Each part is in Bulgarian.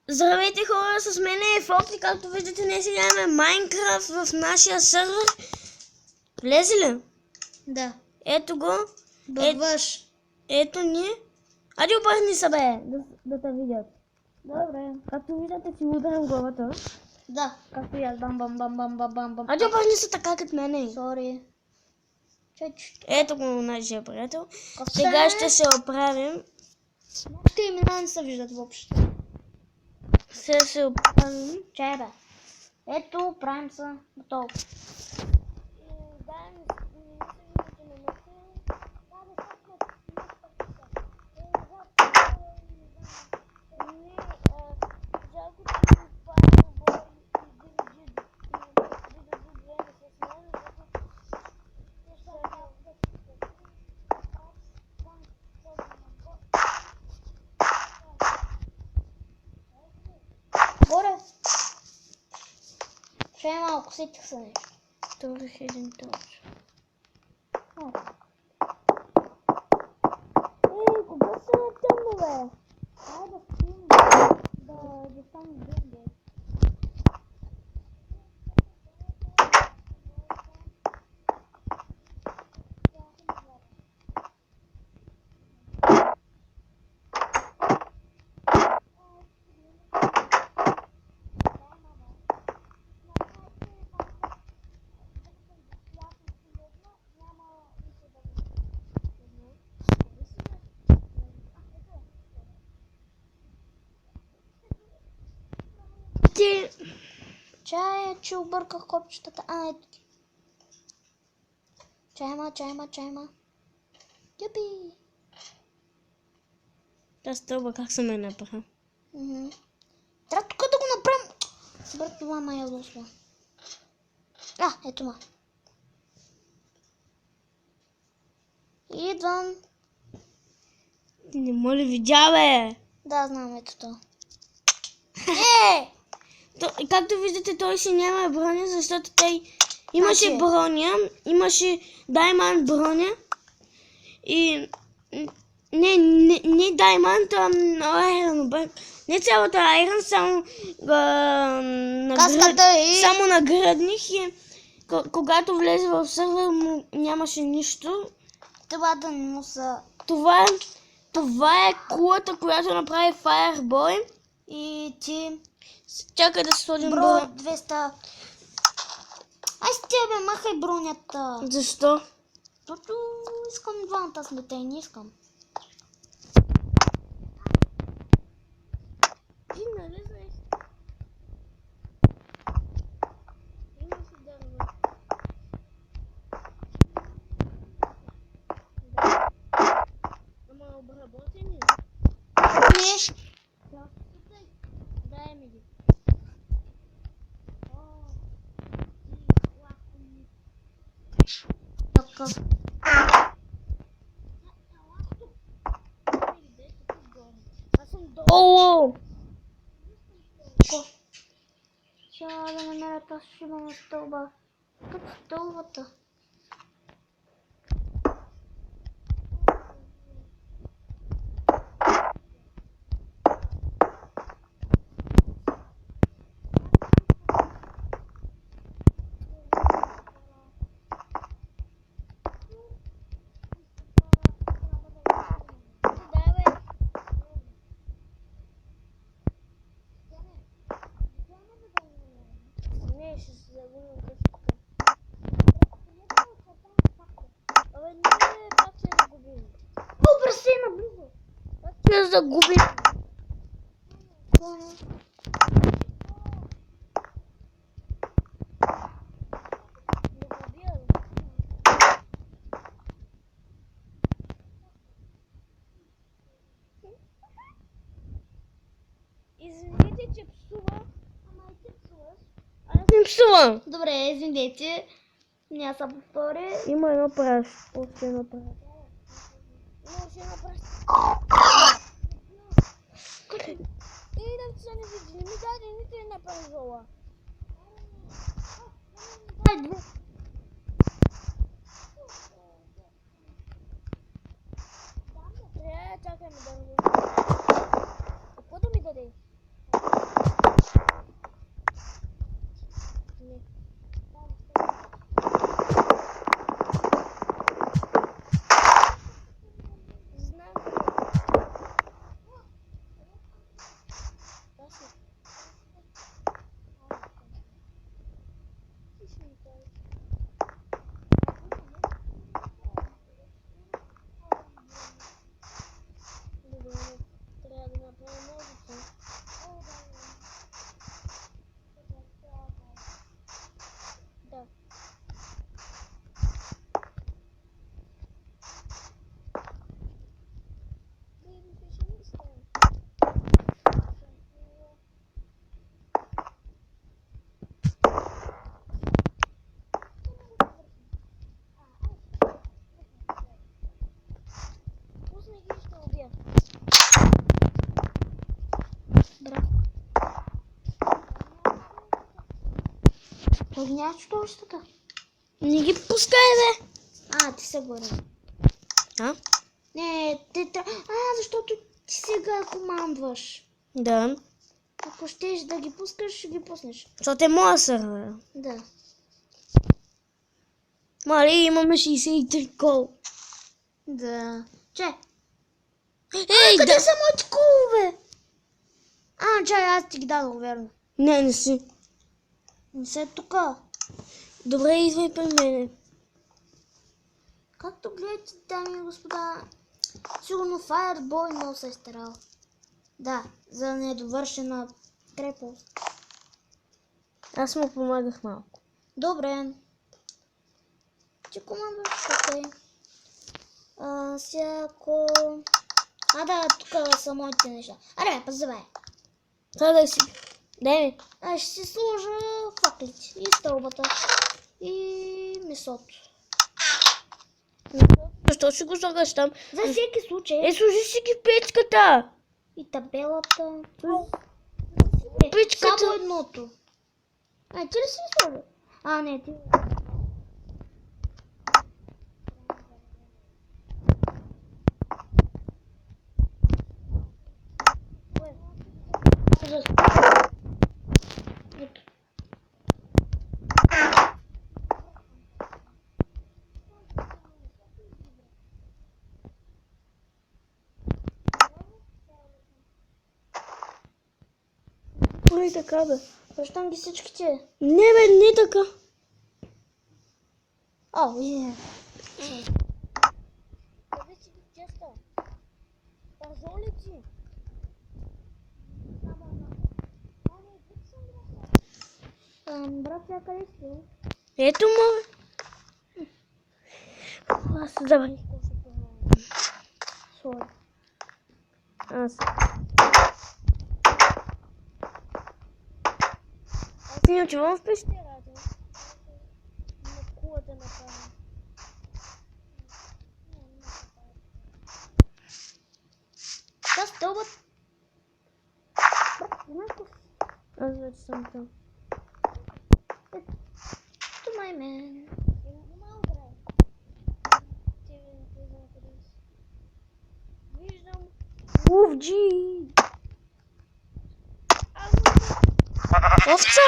Здравейте хора, с мен е Фокси, както виждате днес играем Майнкрафт в нашия сервер. Влезе ли? Да. Ето го. Бъгваш. Ето ни. Ади обърни се бе, да те видят. Добре. Както виждате си ударям главата. Да, както и аз. Бам, бам, бам, бам, бам, бам, бам. Ади обърни се така като мене. Сори. Ето го нашия приятел. Сега ще се оправим. Моите имена не се виждат въобще. Сега се оправим. Чай бе. Ето, правим се. Готово. Горе. Ще е малко, сетих се нещо. Турих един точ. Кога се тъмно бе? Ай да спим. Да стане дънде. Чай, че обърках копчетата. Ето ги. Чайма. Юпи. Та стълба как се ме направя? Трябва тук да го направим. Брат, това ма ядосва. Ето ма. Идвам. Не моля видя бе. Да, знам, ето то. Както виждате, той си няма броня, защото той имаше броня, имаше Даймонд броня и не Даймонд, а Айрон. Не цялата Айрон, само само наградних и когато влезе в сервер му нямаше нищо. Това да не му са... Това е кулата, която направи Fireboy. И ти... Чакай да сложим Бро 200. Ай с тебе, махай бронята. Защо? Защото искам двамата с дете, не искам. Ти нали знаеш? Има си дърва. Да. Ама обработени? Не. Дай ми ги. Така. Аз съм долу. Трябва да намеря тази шиба на стълба. Като стълбата. Не, ще се загубим къщата. Абе, не, пак ще я загубим. Обръси наблизо. Пак ще я загубим. Извинете, че псува. Ама и ти псуваш. Аз не псувам. Добре, извинете. Няма се повтори. Има едно праш. Още едно праш. Още едно праш. Да се не види. Не ми даде нито една паразола. Дай две. Чакай ме да ми даде. Какво да ми даде? Подняваш точката. Не ги пускай, бе! Ти се горе. А? Не, ти трябва... защото ти сега командваш. Да. Ако щеш да ги пускаш, ще ги пуснеш. Защото е моя сървър. Да. Мали, имаме 63 кол. Да. Ей, Къде да! са моите колове? Чай, аз ти ги дадох, верно. Не си. Не се тука. Добре, идвай при мене. Както гледате, дами и господа, сигурно Fireboy много се е старал. Да, за недовършена крепост. Аз му помагах малко. Добре. Ти командваш, окей. Всяко... да, тук са моите неща. Аре, пазавай. Това да си. Дай ми. Ще си сложа факлите и стълбата и месото. Защо си го слагаш там? За всеки случай. Сложи си ги в печката. И табелата. Печката. Само едното. Ти ли си ги сложи? Не, ти. Ой, така бе. Връщам ги всичките. Не бе, не така. Къде си ги теста? Пазоли ти? Брат, сега къде си? Ето му. Аз се забравих. Сори. Аз не отивам в пещерата. На кулата направя. Та стълбът. Аз вече съм там. Тумай мен. Виждам. Овджи! Овца!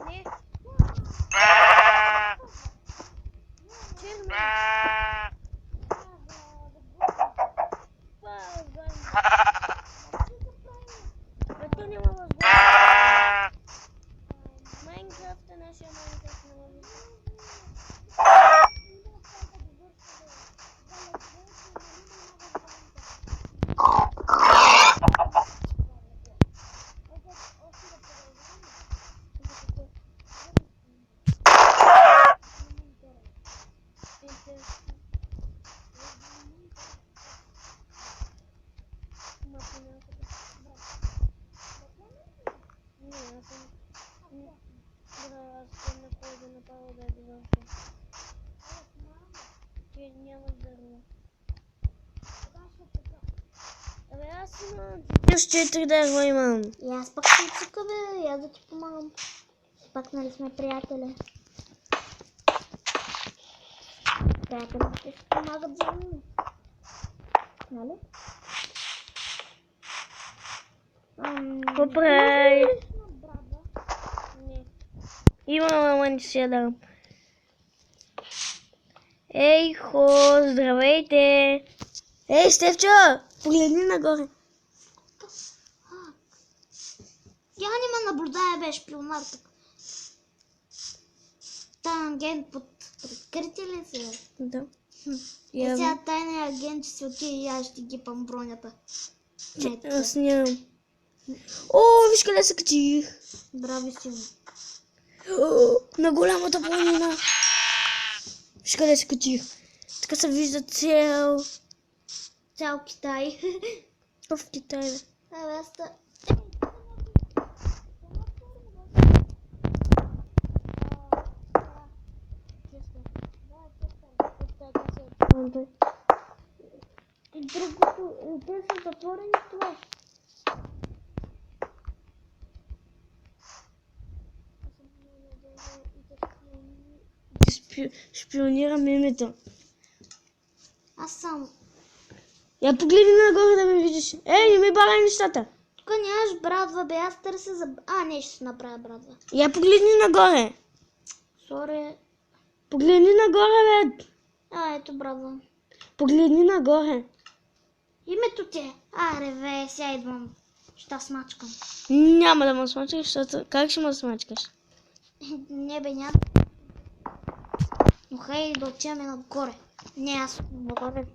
Не. Черна. Ето няма възможност. Майнкрафт е нашия Майнкрафт на лъви. Аз 4 дърва имам. И аз пък съм тук, бе. И аз да ти помагам. Пак нали сме приятели. Приятелите си помагат за мен. Нали? Добре. Не. Имам, ама не си я дам. Ейхо, здравейте! Ей, Стефчо! Погледни нагоре. Я не ме наблюдая, бе, шпионар тук. Агент под прикритие ли си? Да. Сега тайния агент ще си отиде и аз ще ги пам бронята. Аз нямам. О, виж къде се качих. Брави си му. На голямата планина. Виж къде се качих. Така се вижда Цял Китай. в Китай. Аз другото, те са затворени в това. Шпионира мимето. Аз съм. Я погледни нагоре да ме видиш. Ей, не ми барай нещата. Тук нямаш брадва, бе, аз търся за... не, ще се направя брадва. Я погледни нагоре. Сори. Погледни нагоре, бе. Ето брадва. Погледни нагоре. Името ти е. Реве, сега идвам. Ще смачкам. Няма да ме смачкаш, защото... Как ще ме смачкаш? Не, бе, няма. Но хей, да отиваме нагоре. Не, аз нагоре.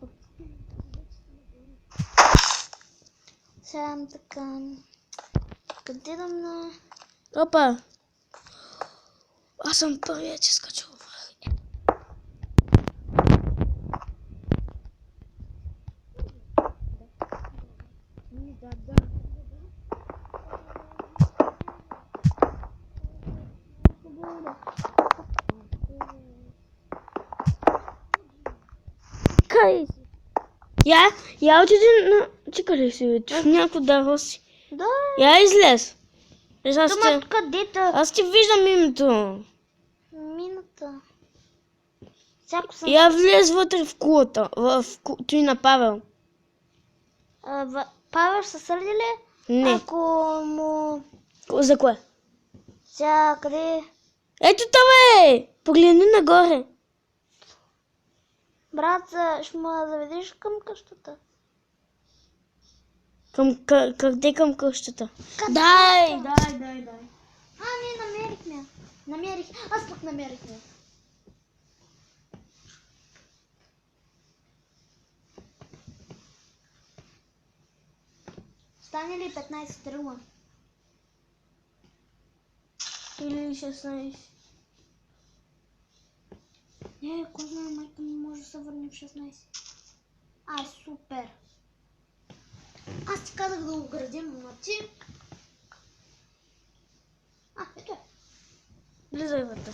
Сега така... Къде да на... Опа. Аз съм първият, че скачал. Къде си? Я отиди на... Ти къде си, бе? В някакво дърво си. Да, Я излез. дома където Аз ти виждам името. минута. Всяко съм... Я влез вътре в кулата. Той на Павел. Павел се сърди ли? Не. Ако му... За кое? Сега къде... Ето това е! Погледни нагоре. Брат, ще му я заведеш към къщата. Къде към къщата? Къде? Дай! Ние намерихме. Аз пък намерихме. Стане ли 15 рула? Или 16. Не, кой знае, майка ми може да се върне в 16. Супер. Аз ти казах да го градим, но ти... Ето е. Влизай вътре.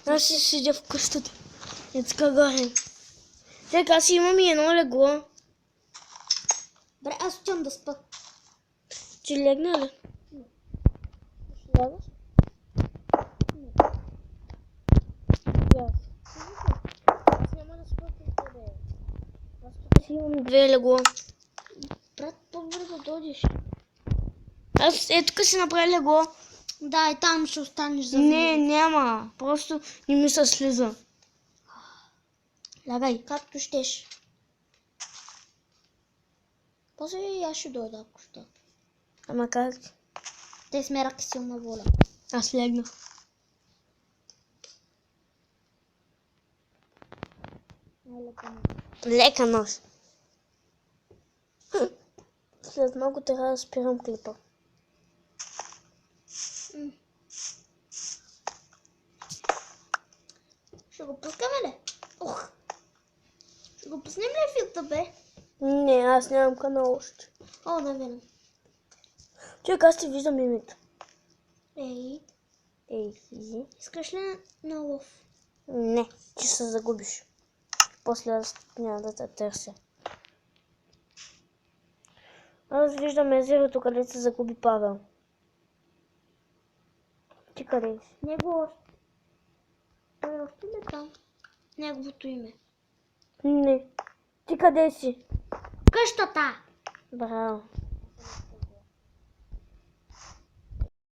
Аз ще седя в къщата. Е така горе. Сега аз имам и едно легло. Добре, аз отивам да спа. Ти легна ли? Ще лягаш? Аз няма да спа при тебе. Аз тук си имам две легло. Брат, по-бързо дойдеш. Аз тук си направя легло. Да, и там ще останеш за Не, няма. Просто не ми се слиза. Лягай, както щеш. После и аз ще дойда, ако ще. Ама как? Те сме ръка силна воля. Аз легнах. Лека нощ. След много трябва да спирам клипа. Ще го пускаме ли? Ще го пуснем ли филта, бе? Не, аз нямам канал още. Да видим. Човек, аз ти виждам името. Ей, искаш ли на лов? Не, ти се загубиш. После аз няма да те търся. Аз виждам езерото, където се загуби Павел. Ти къде си? Него още. Той още ли там? Неговото име. Не. Ти къде си? Къщата! Браво.